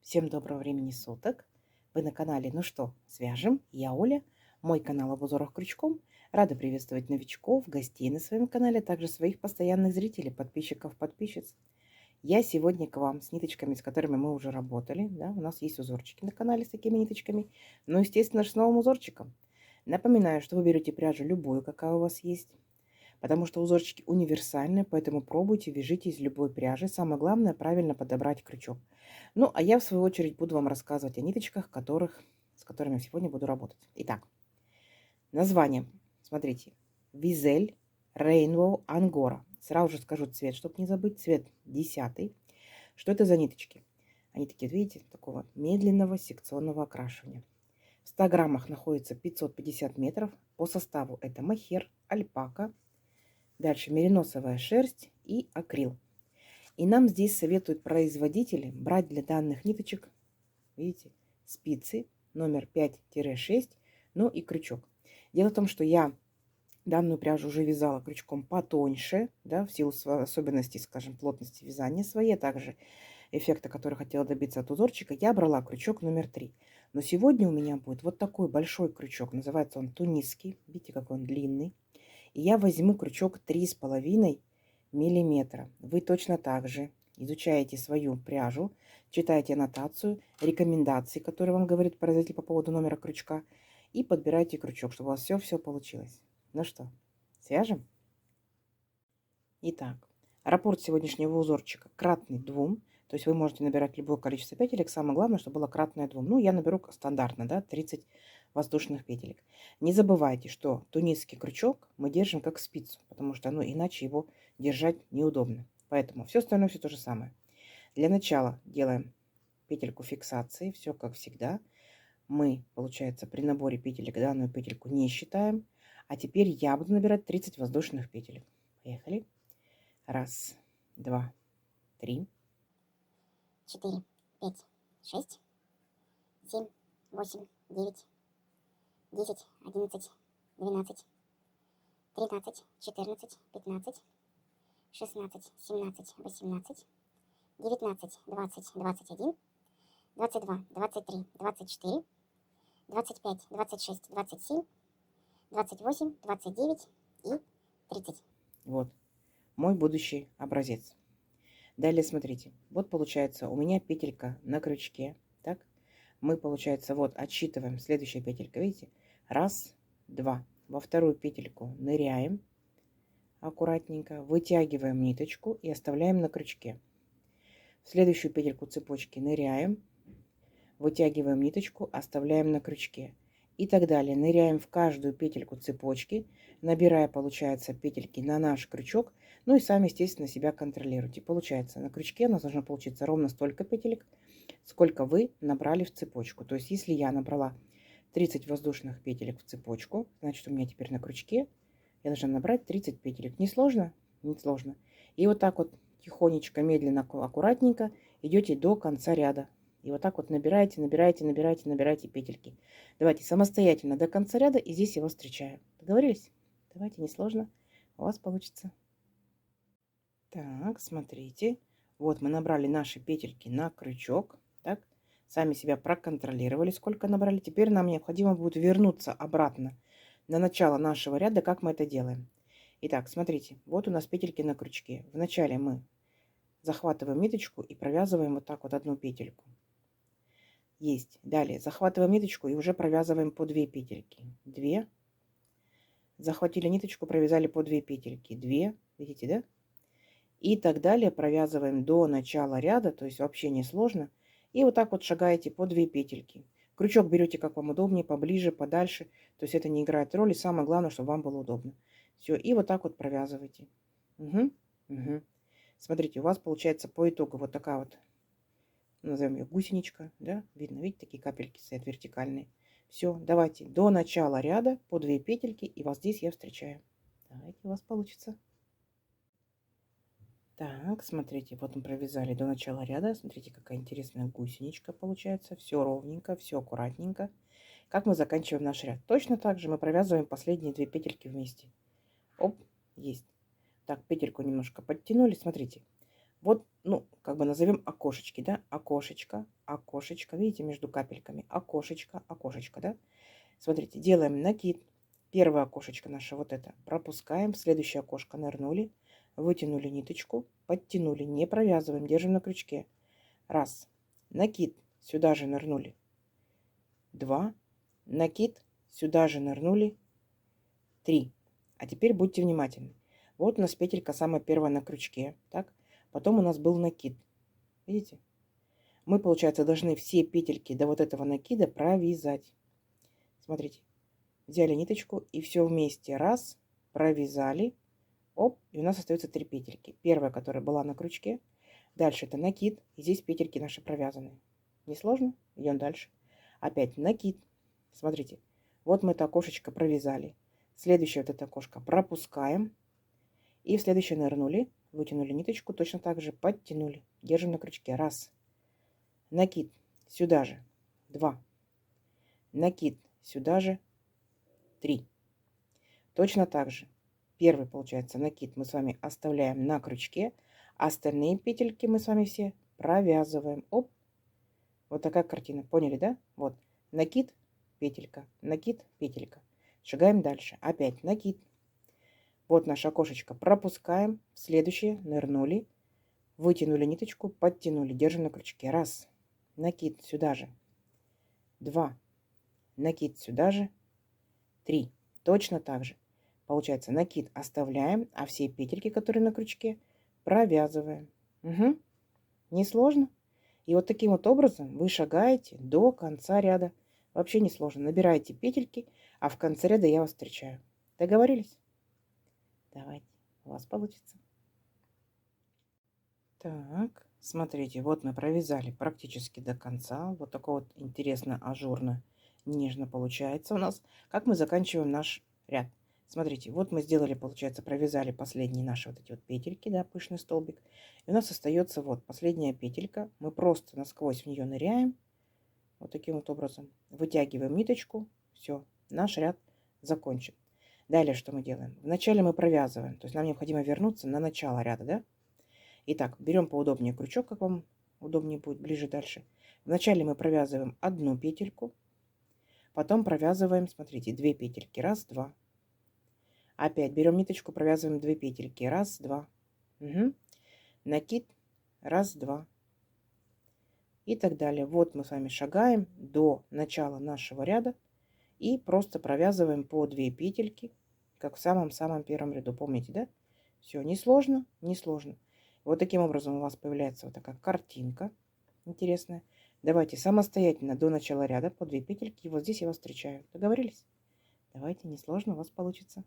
Всем доброго времени суток. Вы на канале «Ну что, свяжем?» Я Оля. Мой канал об узорах крючком. Рада приветствовать новичков, гостей на своем канале, а также своих постоянных зрителей, подписчиков, подписчиц. Я сегодня к вам с ниточками, с которыми мы уже работали. Да, у нас есть узорчики на канале с такими ниточками. Но, естественно, с новым узорчиком. Напоминаю, что вы берете пряжу любую, какая у вас есть. Потому что узорчики универсальные, поэтому пробуйте, вяжите из любой пряжи. Самое главное правильно подобрать крючок. Ну, а я в свою очередь буду вам рассказывать о ниточках, с которыми сегодня буду работать. Итак, название. Смотрите. Визель Rainbow Angora. Сразу же скажу цвет, чтобы не забыть. Цвет 10. Что это за ниточки? Они такие, видите, такого медленного секционного окрашивания. В 100 граммах находится 550 метров. По составу это мохер, альпака, дальше мериносовая шерсть и акрил. И нам здесь советуют производители брать для данных ниточек, видите, спицы номер 5-6, ну и крючок. Дело в том, что я данную пряжу уже вязала крючком потоньше, да, в силу особенностей, скажем, плотности вязания своей, а также эффекта, который хотела добиться от узорчика, я брала крючок номер 3. Но сегодня у меня будет вот такой большой крючок, называется он тунисский, видите, какой он длинный. И я возьму крючок 3,5 миллиметра. Вы точно так же изучаете свою пряжу, читаете аннотацию, рекомендации, которые вам говорит производитель по поводу номера крючка, и подбираете крючок, чтобы у вас все получилось. Ну что, свяжем? Итак, раппорт сегодняшнего узорчика кратный 2. То есть вы можете набирать любое количество петелек. Самое главное, чтобы было кратное 2. Ну, я наберу стандартно, да, 30 воздушных петелек. Не забывайте, что тунисский крючок мы держим как спицу, потому что ну, иначе его держать неудобно. Поэтому все остальное все то же самое. Для начала делаем петельку фиксации, все как всегда. Мы, получается, при наборе петелек данную петельку не считаем. А теперь я буду набирать 30 воздушных петелек. Поехали. 1, 2, 3, 4, 5, 6, 7, 8, 9, 10, 11, 12, 13, 14, 15, 16, 17, 18, 19, 20, 21, 22, 23, 24, 25, 26, 27, 28, 29 и 30. Вот мой будущий образец. Далее смотрите, вот получается у меня петелька на крючке. Так, мы, получается, вот отсчитываем следующая петелька, видите? 1, 2. Во вторую петельку ныряем аккуратненько, вытягиваем ниточку и оставляем на крючке. В следующую петельку цепочки ныряем, вытягиваем ниточку, оставляем на крючке. И так далее. Ныряем в каждую петельку цепочки, набирая, получается, петельки на наш крючок. Ну и сами, естественно, себя контролируйте. Получается, на крючке у нас должно получиться ровно столько петелек, сколько вы набрали в цепочку. То есть, если я набрала 30 воздушных петелек в цепочку, значит, у меня теперь на крючке я должна набрать 30 петелек. Не сложно? Не сложно. И вот так вот тихонечко, медленно, аккуратненько идете до конца ряда. И вот так вот набираете, набираете, набираете, набираете петельки. Давайте самостоятельно до конца ряда, и здесь я вас встречаю. Договорились? Давайте, несложно. У вас получится. Так, смотрите. Вот мы набрали наши петельки на крючок. Так, сами себя проконтролировали, сколько набрали. Теперь нам необходимо будет вернуться обратно на начало нашего ряда. Как мы это делаем? Итак, смотрите. Вот у нас петельки на крючке. Вначале мы захватываем ниточку и провязываем вот так вот одну петельку. Есть. Далее захватываем ниточку и уже провязываем по 2 петельки. 2. Захватили ниточку, провязали по 2 петельки. 2. Видите, да? И так далее провязываем до начала ряда, то есть вообще не сложно. И вот так вот шагаете по 2 петельки. Крючок берете как вам удобнее, поближе, подальше. То есть это не играет роли. Самое главное, чтобы вам было удобно. Все. И вот так вот провязывайте. Угу. Угу. Смотрите, у вас получается по итогу вот такая вот, назовем ее гусеничка, да, видно, видите, такие капельки стоят вертикальные. Все, давайте до начала ряда по 2 петельки, и вот здесь я встречаю. Давайте, у вас получится. Так, смотрите, вот мы провязали до начала ряда. Смотрите, какая интересная гусеничка получается. Все ровненько, все аккуратненько. Как мы заканчиваем наш ряд? Точно так же мы провязываем последние 2 петельки вместе. Оп, есть. Так, петельку немножко подтянули. Смотрите, Вот, ну, как бы назовем окошечки, да? Окошечко, окошечко. Видите, между капельками. Окошечко, окошечко, да? Смотрите, делаем накид. Первое окошечко наше вот это пропускаем. В следующее окошко нырнули. Вытянули ниточку. Подтянули. Не провязываем. Держим на крючке. Раз. Накид. Сюда же нырнули. Два. Накид. Сюда же нырнули. Три. А теперь будьте внимательны. Вот у нас петелька самая первая на крючке. Так. Потом у нас был накид. Видите? Мы, получается, должны все петельки до вот этого накида провязать. Смотрите. Взяли ниточку и все вместе. Раз. Провязали. Оп. И у нас остается 3 петельки. Первая, которая была на крючке. Дальше это накид. И здесь петельки наши провязаны. Не сложно? Идем дальше. Опять накид. Смотрите. Вот мы это окошечко провязали. Следующее вот это окошко пропускаем. И в следующее нырнули. Вытянули ниточку. Точно так же подтянули. Держим на крючке. Раз. Накид. Сюда же. Два. Накид. Сюда же. Три. Точно так же. Первый, получается, накид мы с вами оставляем на крючке. Остальные петельки мы с вами все провязываем. Оп. Вот такая картина. Поняли, да? Вот. Накид, петелька, накид, петелька. Шагаем дальше. Опять накид. Вот наше окошечко. Пропускаем. В следующее нырнули. Вытянули ниточку, подтянули. Держим на крючке. Раз. Накид сюда же. Два. Накид сюда же. Три. Точно так же. Получается, накид оставляем, а все петельки, которые на крючке, провязываем. Угу. Несложно. И вот таким вот образом вы шагаете до конца ряда. Вообще не сложно. Набираете петельки, а в конце ряда я вас встречаю. Договорились? Давайте, у вас получится. Так, смотрите, вот мы провязали практически до конца. Вот такой вот интересно, ажурно, нежно получается у нас. Как мы заканчиваем наш ряд? Смотрите, вот мы сделали, получается, провязали последние наши вот эти вот петельки, да, пышный столбик. И у нас остается вот последняя петелька. Мы просто насквозь в нее ныряем. Вот таким вот образом. Вытягиваем ниточку. Все, наш ряд закончен. Далее что мы делаем? Вначале мы провязываем. То есть нам необходимо вернуться на начало ряда, да? Итак, берем поудобнее крючок, как вам удобнее будет, ближе дальше. Вначале мы провязываем одну петельку. Потом провязываем, смотрите, 2 петельки. Раз, два. Опять берем ниточку, провязываем 2 петельки. Раз, два. Угу. Накид. Раз, два. И так далее. Вот мы с вами шагаем до начала нашего ряда. И просто провязываем по 2 петельки, как в самом-самом первом ряду. Помните, да? Все, несложно, несложно. Вот таким образом у вас появляется вот такая картинка интересная. Давайте самостоятельно до начала ряда по 2 петельки. И вот здесь я вас встречаю. Договорились? Давайте, несложно у вас получится.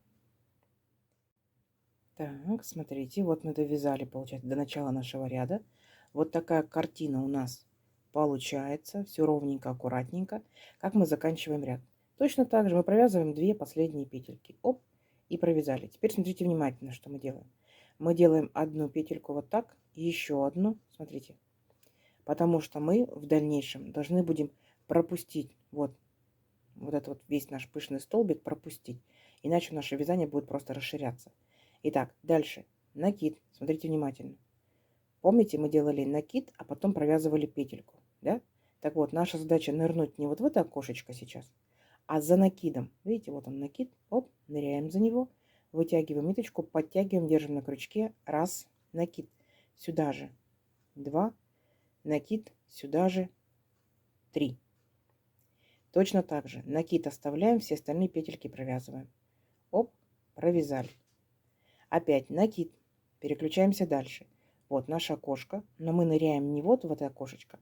Так, смотрите, вот мы довязали, получается, до начала нашего ряда. Вот такая картина у нас получается. Все ровненько, аккуратненько. Как мы заканчиваем ряд. Точно так же мы провязываем 2 последние петельки. Оп, и провязали. Теперь смотрите внимательно, что мы делаем. Мы делаем одну петельку вот так, и еще одну. Смотрите. Потому что мы в дальнейшем должны будем пропустить вот этот вот весь наш пышный столбик, пропустить. Иначе наше вязание будет просто расширяться. Итак, дальше. Накид. Смотрите внимательно. Помните, мы делали накид, а потом провязывали петельку. Да? Так вот, наша задача нырнуть не вот в это окошечко сейчас, а за накидом. Видите, вот он накид. Оп, ныряем за него. Вытягиваем ниточку, подтягиваем, держим на крючке. Раз, накид. Сюда же. Два, накид. Сюда же. Три. Точно так же. Накид оставляем, все остальные петельки провязываем. Оп, провязали. Опять накид. Переключаемся дальше. Вот наше окошко. Но мы ныряем не вот в это окошечко,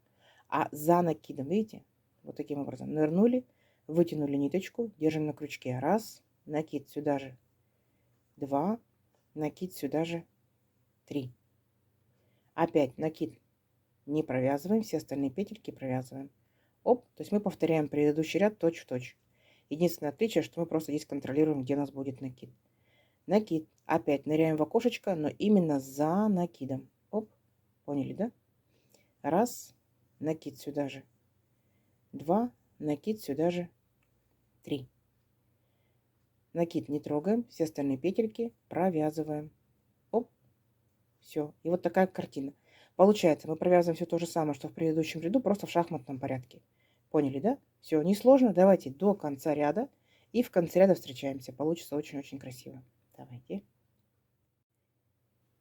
а за накидом. Видите? Вот таким образом. Нырнули, вытянули ниточку, держим на крючке. Раз, накид сюда же. Два, накид сюда же. Три. Опять накид. Не провязываем, все остальные петельки провязываем. Оп, то есть мы повторяем предыдущий ряд точь-в-точь. Единственное отличие, что мы просто здесь контролируем, где у нас будет накид. Накид. Опять ныряем в окошечко, но именно за накидом. Оп, поняли, да? Раз, накид сюда же. Два, накид сюда же. Три. Накид не трогаем, все остальные петельки провязываем. Оп, все. И вот такая картина. Получается, мы провязываем все то же самое, что в предыдущем ряду, просто в шахматном порядке. Поняли, да? Все, несложно. Давайте до конца ряда. И в конце ряда встречаемся. Получится очень-очень красиво. Давайте.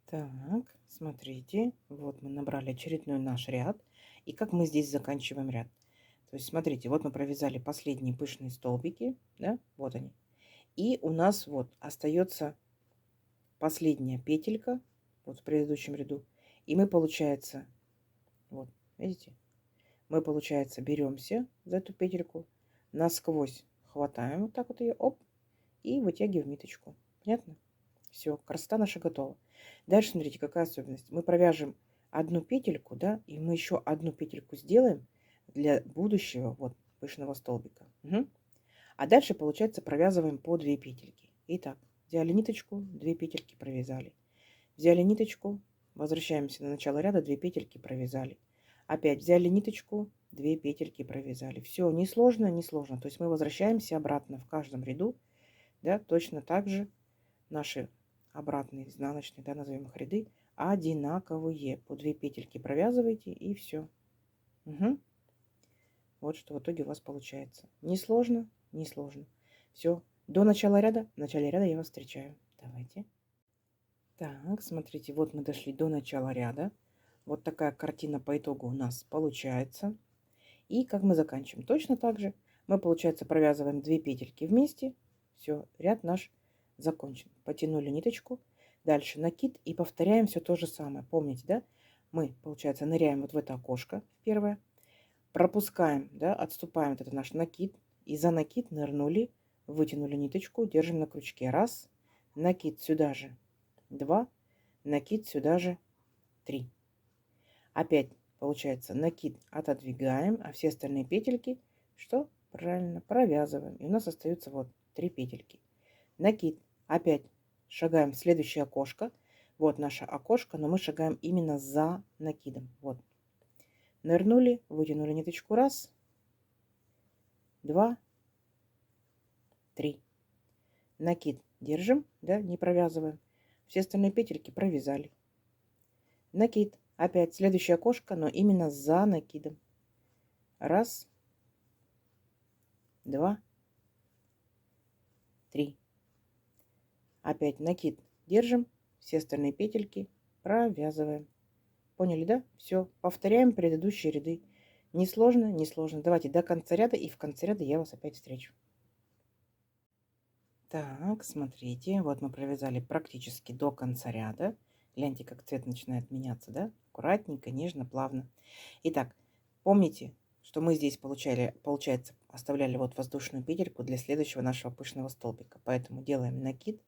Так, смотрите. Вот мы набрали очередной наш ряд. И как мы здесь заканчиваем ряд. То есть, смотрите, вот мы провязали последние пышные столбики. Да? Вот они. И у нас вот остается последняя петелька. Вот в предыдущем ряду. И мы, получается, вот, видите? Мы, получается, беремся за эту петельку, насквозь хватаем вот так вот ее, оп, и вытягиваем ниточку. Понятно? Все, красота наша готова. Дальше смотрите, какая особенность. Мы провяжем одну петельку, да, и мы еще одну петельку сделаем для будущего вот пышного столбика. Мгм. А дальше, получается, провязываем по 2 петельки. Итак, взяли ниточку, 2 петельки провязали. Взяли ниточку, возвращаемся на начало ряда, 2 петельки провязали. Опять взяли ниточку, 2 петельки провязали. Все, несложно, несложно. То есть мы возвращаемся обратно в каждом ряду, да, точно так же наши обратные изнаночные, да, назовем их ряды, одинаковые. По 2 петельки провязываете и все. Угу. Вот что в итоге у вас получается. Несложно, несложно. Все, до начала ряда, в начале ряда я вас встречаю. Давайте. Так, смотрите, вот мы дошли до начала ряда. Вот такая картина по итогу у нас получается. И как мы заканчиваем? Точно так же мы, получается, провязываем 2 петельки вместе. Все, ряд наш закончен. Потянули ниточку. Дальше накид и повторяем все то же самое. Помните, да? Мы, получается, ныряем вот в это окошко первое. Пропускаем, да, отступаем вот это наш накид. И за накид нырнули, вытянули ниточку, держим на крючке. Раз, накид сюда же. 2, накид сюда же 3. Опять получается накид отодвигаем, а все остальные петельки, что? Правильно, провязываем. И у нас остаются вот 3 петельки. Накид. Опять шагаем в следующее окошко. Вот наше окошко, но мы шагаем именно за накидом. Вот. Нырнули, вытянули ниточку. Раз, 2, 3. Накид держим, да, не провязываем. Все остальные петельки провязали. Накид. Опять следующее окошко, но именно за накидом. Раз, 2, 3. Опять накид держим. Все остальные петельки провязываем. Поняли, да? Все. Повторяем предыдущие ряды. Несложно, несложно. Давайте до конца ряда, и в конце ряда я вас опять встречу. Так, смотрите, вот мы провязали практически до конца ряда. Гляньте, как цвет начинает меняться, да? Аккуратненько, нежно, плавно. Итак, помните, что мы здесь получается, оставляли вот воздушную петельку для следующего нашего пышного столбика. Поэтому делаем накид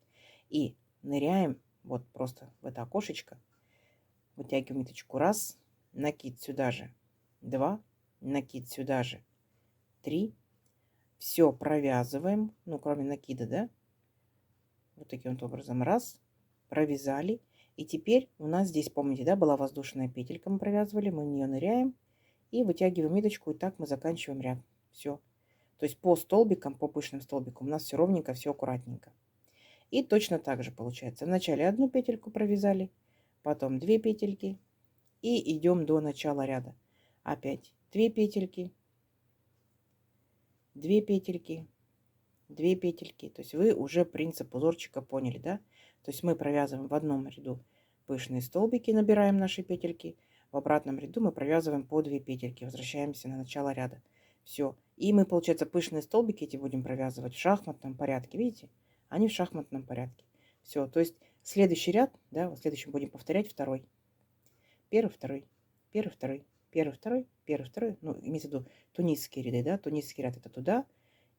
и ныряем вот просто в это окошечко. Вытягиваем ниточку. Раз, накид сюда же. 2, накид сюда же. 3. Все провязываем, ну, кроме накида, да? Вот таким вот образом. Раз, провязали. И теперь у нас здесь, помните, да, была воздушная петелька, мы провязывали, мы в нее ныряем и вытягиваем ниточку, и так мы заканчиваем ряд. Все. То есть по столбикам, по пышным столбикам у нас все ровненько, все аккуратненько. И точно так же получается. Вначале одну петельку провязали, потом 2 петельки и идем до начала ряда. Опять 2 петельки, 2 петельки, 2 петельки. То есть вы уже принцип узорчика поняли, да? То есть мы провязываем в одном ряду пышные столбики, набираем наши петельки. В обратном ряду мы провязываем по 2 петельки. Возвращаемся на начало ряда. Все. И мы, получается, пышные столбики эти будем провязывать в шахматном порядке. Видите? Они в шахматном порядке. Все. То есть следующий ряд, да, в следующем будем повторять второй. Первый, второй, первый, второй, первый, второй, первый, второй. Ну, имеется в виду тунисские ряды, да? Тунисский ряд это туда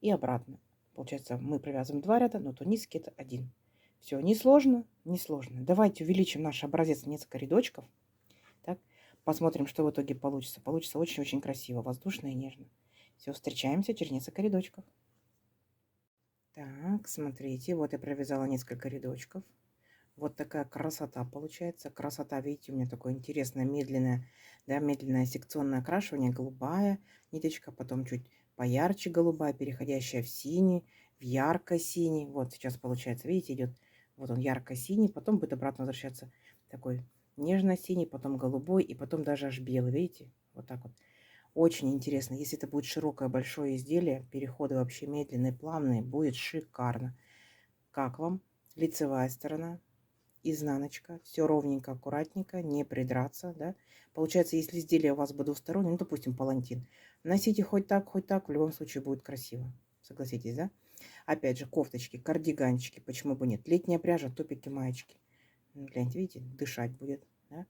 и обратно. Получается, мы провязываем 2 ряда, но тунисский это 1. Все, несложно, несложно. Давайте увеличим наш образец на несколько рядочков. Так, посмотрим, что в итоге получится. Получится очень-очень красиво, воздушно и нежно. Все, встречаемся через несколько рядочков. Так, смотрите, вот я провязала несколько рядочков. Вот такая красота получается. Красота, видите, у меня такое интересное, медленное, да, медленное секционное окрашивание. Голубая ниточка, потом чуть поярче голубая, переходящая в синий, в ярко-синий. Вот сейчас получается, видите, идет, вот он ярко-синий, потом будет обратно возвращаться такой нежно-синий, потом голубой и потом даже аж белый, видите? Вот так вот. Очень интересно. Если это будет широкое большое изделие, переходы вообще медленные, плавные, будет шикарно. Как вам? Лицевая сторона, изнаночка, все ровненько, аккуратненько, не придраться, да. Получается, если изделие у вас бы двустороннее, ну, допустим, палантин, носите хоть так, в любом случае будет красиво. Согласитесь, да? Опять же, кофточки, кардиганчики, почему бы нет? Летняя пряжа, топики, маечки. Гляньте, видите, дышать будет, да?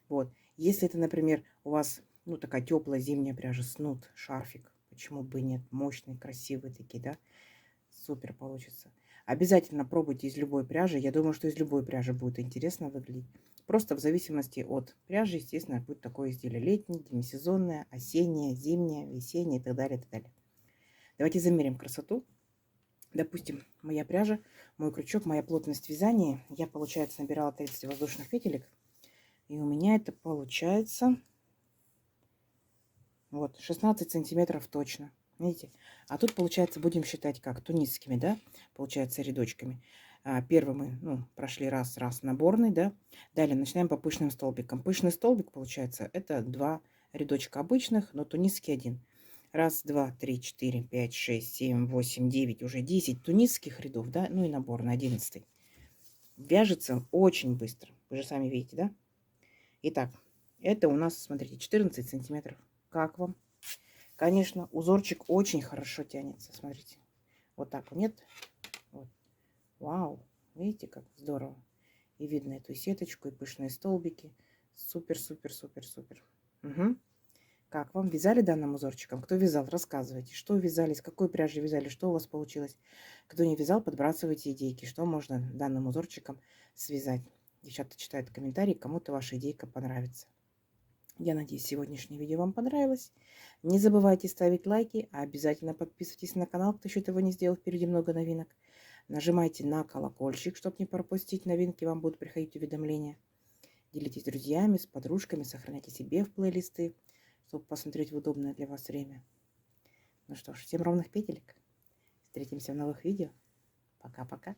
Вот. Если это, например, у вас, ну, такая теплая зимняя пряжа, снуд, шарфик, почему бы нет? Мощные, красивые такие, да? Супер получится. Обязательно пробуйте из любой пряжи. Я думаю, что из любой пряжи будет интересно выглядеть. Просто в зависимости от пряжи, естественно, будет такое изделие летнее, демисезонное, осеннее, зимнее, весеннее и так далее, и так далее. Давайте замерим красоту. Допустим, моя пряжа, мой крючок, моя плотность вязания. Я, получается, набирала 30 воздушных петелек. И у меня это получается вот 16 сантиметров точно. Видите? А тут, получается, будем считать как? Тунисскими, да? Получается, рядочками. Первый мы, ну, прошли раз наборный, да? Далее начинаем по пышным столбикам. Пышный столбик, получается, это 2 рядочка обычных, но тунисский один. Раз, два, три, четыре, пять, шесть, семь, восемь, девять, уже 10 тунисских рядов, да? Ну и набор на 11. Вяжется очень быстро. Вы же сами видите, да? Итак, это у нас, смотрите, 14 сантиметров. Как вам? Конечно, узорчик очень хорошо тянется. Смотрите. Вот так вот. Нет? Вот. Вау. Видите, как здорово. И видно эту сеточку, и пышные столбики. Супер, супер, супер, супер. Угу. Как вам? Вязали данным узорчиком? Кто вязал? Рассказывайте. Что вязали, с какой пряжи вязали, что у вас получилось. Кто не вязал, подбрасывайте идейки, что можно данным узорчиком связать. Девчата читают комментарии, кому-то ваша идейка понравится. Я надеюсь, сегодняшнее видео вам понравилось. Не забывайте ставить лайки, а обязательно подписывайтесь на канал, кто еще этого не сделал. Впереди много новинок. Нажимайте на колокольчик, чтобы не пропустить новинки. Вам будут приходить уведомления. Делитесь с друзьями, с подружками, сохраняйте себе в плейлисты, чтобы посмотреть в удобное для вас время. Ну что ж, всем ровных петелек. Встретимся в новых видео. Пока-пока.